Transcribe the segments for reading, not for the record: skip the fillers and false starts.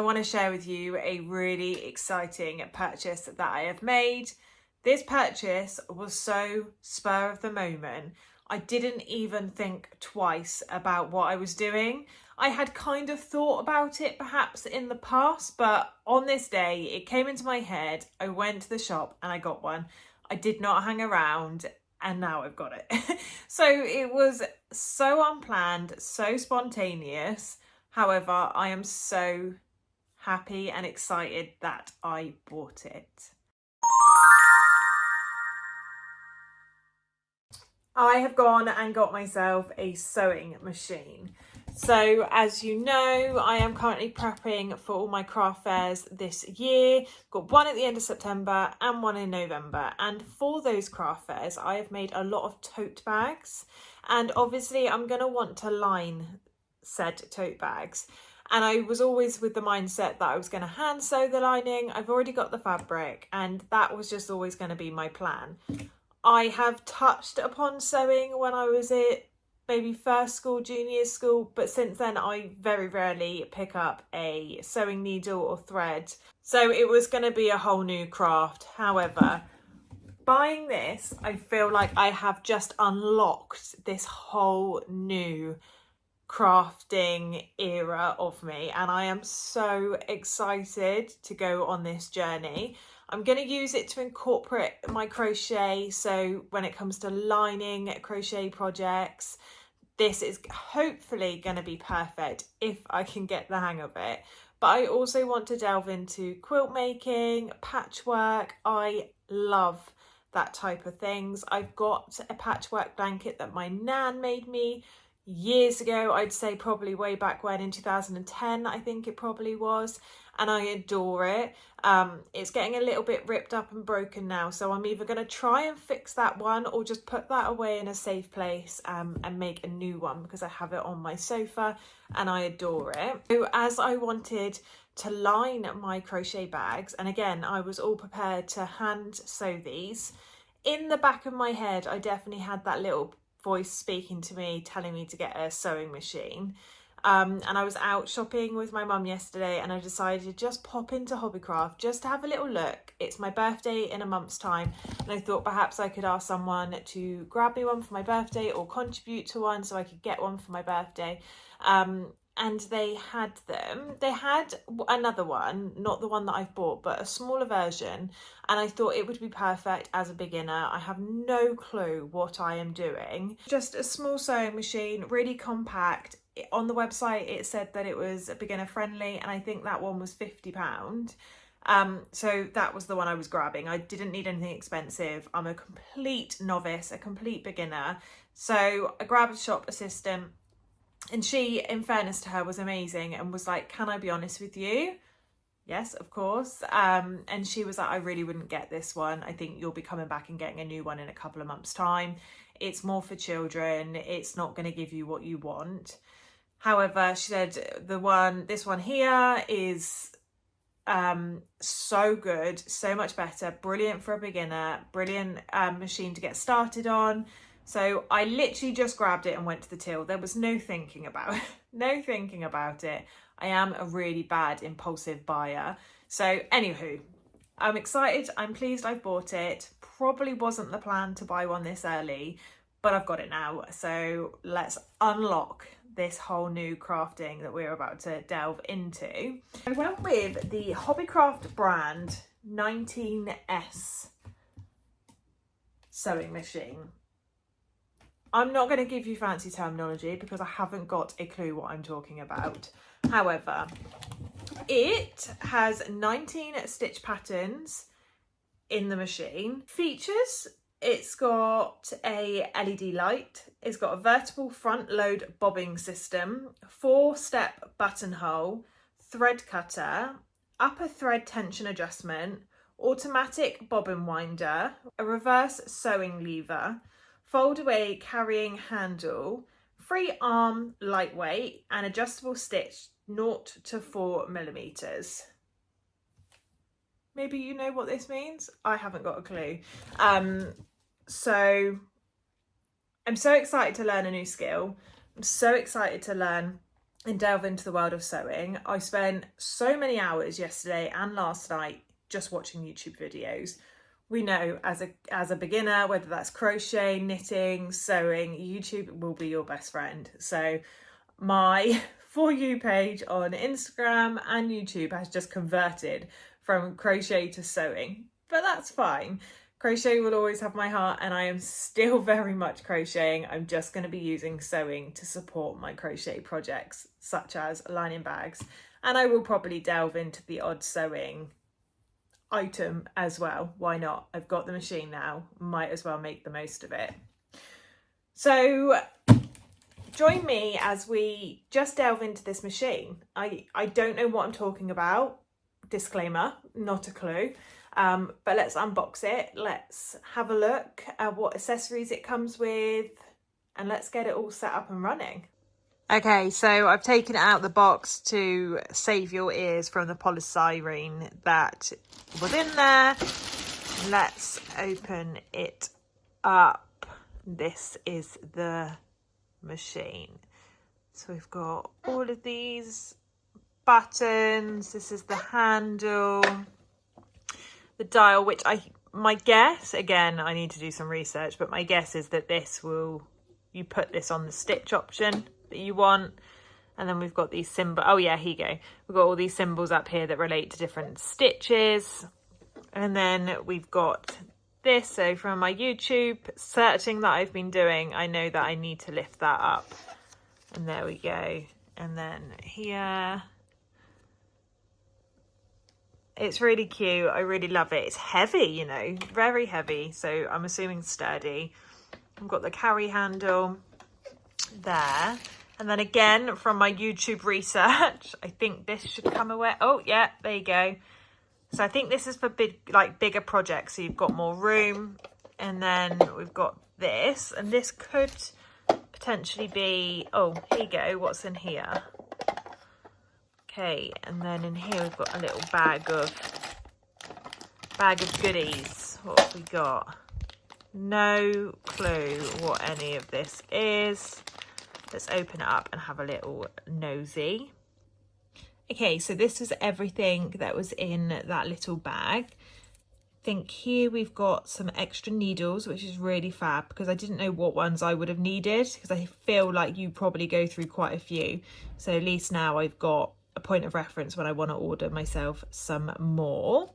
I want to share with you a really exciting purchase that I have made. This purchase was so spur of the moment. I didn't even think twice about what I was doing. I had kind of thought about it perhaps in the past, but on this day it came into my head. I went to the shop and I got one. I did not hang around and now I've got it. So it was so unplanned, so spontaneous. However, I am so happy and excited that I bought it. I have gone and got myself a sewing machine. So as you know, I am currently prepping for all my craft fairs this year. Got one at the end of September and one in November. And for those craft fairs, I have made a lot of tote bags. And obviously I'm going to want to line said tote bags. And I was always with the mindset that I was going to hand sew the lining. I've already got the fabric and that was just always going to be my plan. I have touched upon sewing when I was at maybe first school, junior school, but since then I very rarely pick up a sewing needle or thread. So it was going to be a whole new craft. However, buying this, I feel like I have just unlocked this whole new crafting era of me, and I am so excited to go on this journey. I'm going to use it to incorporate my crochet, so when it comes to lining crochet projects, this is hopefully going to be perfect if I can get the hang of it. But I also want to delve into quilt making, patchwork. I love that type of things. I've got a patchwork blanket that my nan made me years ago. I'd say probably way back when, in 2010 I think it probably was, and I adore it. It's getting a little bit ripped up and broken now, so I'm either going to try and fix that one or just put that away in a safe place and make a new one, because I have it on my sofa and I adore it. So as I wanted to line my crochet bags, and again I was all prepared to hand sew these, in the back of my head I definitely had that little voice speaking to me telling me to get a sewing machine. And I was out shopping with my mum yesterday and I decided to just pop into Hobbycraft just to have a little look. It's my birthday in a month's time and I thought perhaps I could ask someone to grab me one for my birthday or contribute to one so I could get one for my birthday. And they had them. They had another one, not the one that I've bought, but a smaller version. And I thought it would be perfect as a beginner. I have no clue what I am doing. Just a small sewing machine, really compact. On the website, it said that it was beginner friendly, and I think that one was £50. So that was the one I was grabbing. I didn't need anything expensive. I'm a complete novice, a complete beginner. So I grabbed a shop assistant. And she, in fairness to her, was amazing and was like, can I be honest with you? Yes, of course. And she was like, I really wouldn't get this one. I think you'll be coming back and getting a new one in a couple of months' time. It's more for children. It's not going to give you what you want. However, she said this one here is so good, so much better, brilliant for a beginner, brilliant machine to get started on. So I literally just grabbed it and went to the till. There was no thinking about it. No thinking about it. I am a really bad impulsive buyer. So anywho, I'm excited. I'm pleased I've bought it. Probably wasn't the plan to buy one this early, but I've got it now. So let's unlock this whole new crafting that we're about to delve into. I went with the Hobbycraft brand 19S sewing machine. I'm not going to give you fancy terminology because I haven't got a clue what I'm talking about. However, it has 19 stitch patterns in the machine. Features, it's got a LED light, it's got a vertical front load bobbing system, 4-step buttonhole, thread cutter, upper thread tension adjustment, automatic bobbin winder, a reverse sewing lever, fold away carrying handle, free arm lightweight, and adjustable stitch 0 to 4 millimeters. Maybe you know what this means. I haven't got a clue. So I'm so excited to learn a new skill. I'm so excited to learn and delve into the world of sewing. I spent so many hours yesterday and last night just watching YouTube videos. We know as a beginner, whether that's crochet, knitting, sewing, YouTube will be your best friend. So my For You page on Instagram and YouTube has just converted from crochet to sewing, but that's fine. Crochet will always have my heart, and I am still very much crocheting. I'm just going to be using sewing to support my crochet projects, such as lining bags, and I will probably delve into the odd sewing item as well. Why not? I've got the machine now, might as well make the most of it. So join me as we just delve into this machine. I don't know what I'm talking about. Disclaimer, not a clue. But let's unbox it. Let's have a look at what accessories it comes with, and let's get it all set up and running. Okay, so I've taken it out of the box to save your ears from the polystyrene that was in there. Let's open it up. This is the machine. So we've got all of these buttons. This is the handle, the dial, which my guess, again, I need to do some research, but my guess is that you put this on the stitch option that you want. And then we've got these symbols. Oh yeah, here you go. We've got all these symbols up here that relate to different stitches. And then we've got this. So from my YouTube searching that I've been doing, I know that I need to lift that up. And there we go. And then here, it's really cute. I really love it. It's heavy, you know, very heavy. So I'm assuming sturdy. I've got the carry handle there. And then again, from my YouTube research, I think this should come away. Oh yeah, there you go. So I think this is for bigger projects. So you've got more room. And then we've got this, and this could potentially be, oh, here you go. What's in here? Okay, and then in here we've got a little bag of goodies. What have we got? No clue what any of this is. Let's open it up and have a little nosy. Okay, so this was everything that was in that little bag. I think here we've got some extra needles, which is really fab, because I didn't know what ones I would have needed, because I feel like you probably go through quite a few. So at least now I've got a point of reference when I want to order myself some more.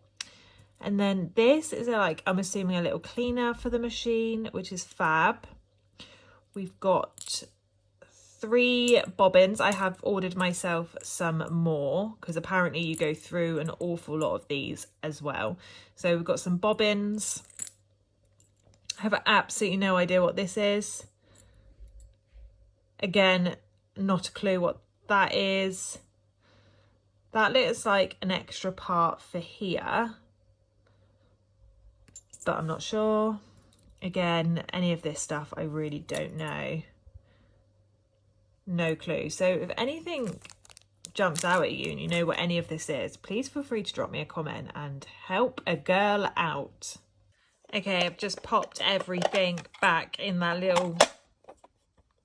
And then this is I'm assuming a little cleaner for the machine, which is fab. We've got 3 bobbins. I have ordered myself some more because apparently you go through an awful lot of these as well. So we've got some bobbins. I have absolutely no idea what this is. Again, not a clue what that is. That looks like an extra part for here, but I'm not sure. Again, any of this stuff I really don't know. No clue. So if anything jumps out at you and you know what any of this is, please feel free to drop me a comment and help a girl out. Okay, I've just popped everything back in that little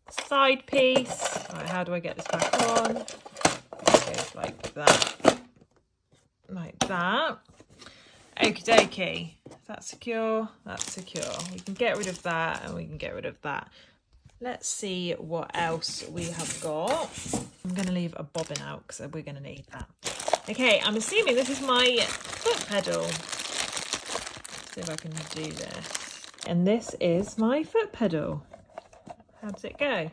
side piece. Right, how do I get this back on? It goes like that. Like that. Okie dokie. That's secure. That's secure. We can get rid of that and we can get rid of that. Let's see what else we have got. I'm going to leave a bobbin out because we're going to need that. Okay, I'm assuming this is my foot pedal. Let's see if I can do this. And this is my foot pedal. How does it go?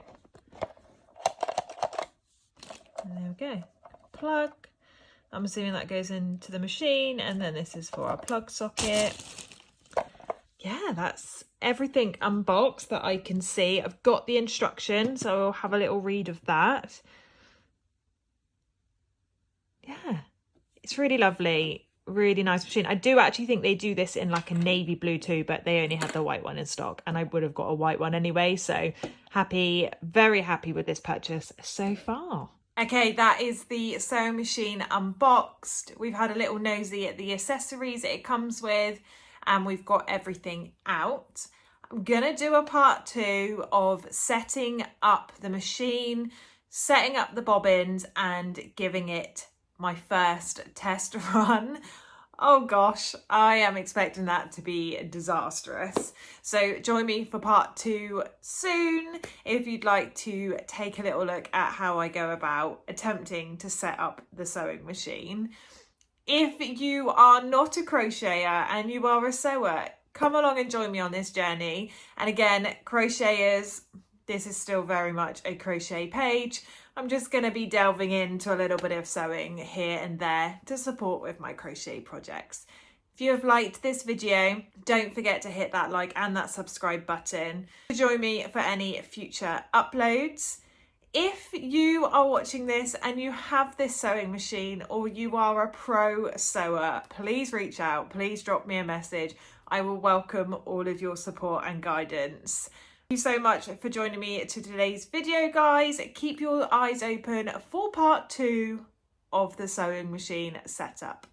And there we go. Plug. I'm assuming that goes into the machine, and then this is for our plug socket. Yeah, that's everything unboxed that I can see. I've got the instructions, so I'll have a little read of that. Yeah, it's really lovely, really nice machine. I do actually think they do this in like a navy blue too, but they only had the white one in stock, and I would have got a white one anyway. So happy, very happy with this purchase so far. Okay, that is the sewing machine unboxed. We've had a little nosy at the accessories it comes with, and we've got everything out. I'm gonna do a part 2 of setting up the machine, setting up the bobbins and giving it my first test run. Oh gosh, I am expecting that to be disastrous. So join me for part 2 soon if you'd like to take a little look at how I go about attempting to set up the sewing machine. If you are not a crocheter and you are a sewer, come along and join me on this journey. And again, crocheters, this is still very much a crochet page. I'm just going to be delving into a little bit of sewing here and there to support with my crochet projects. If you have liked this video, don't forget to hit that like and that subscribe button to join me for any future uploads. If you are watching this and you have this sewing machine or you are a pro sewer, please reach out, please drop me a message. I will welcome all of your support and guidance. Thank you so much for joining me to today's video, guys. Keep your eyes open for part 2 of the sewing machine setup.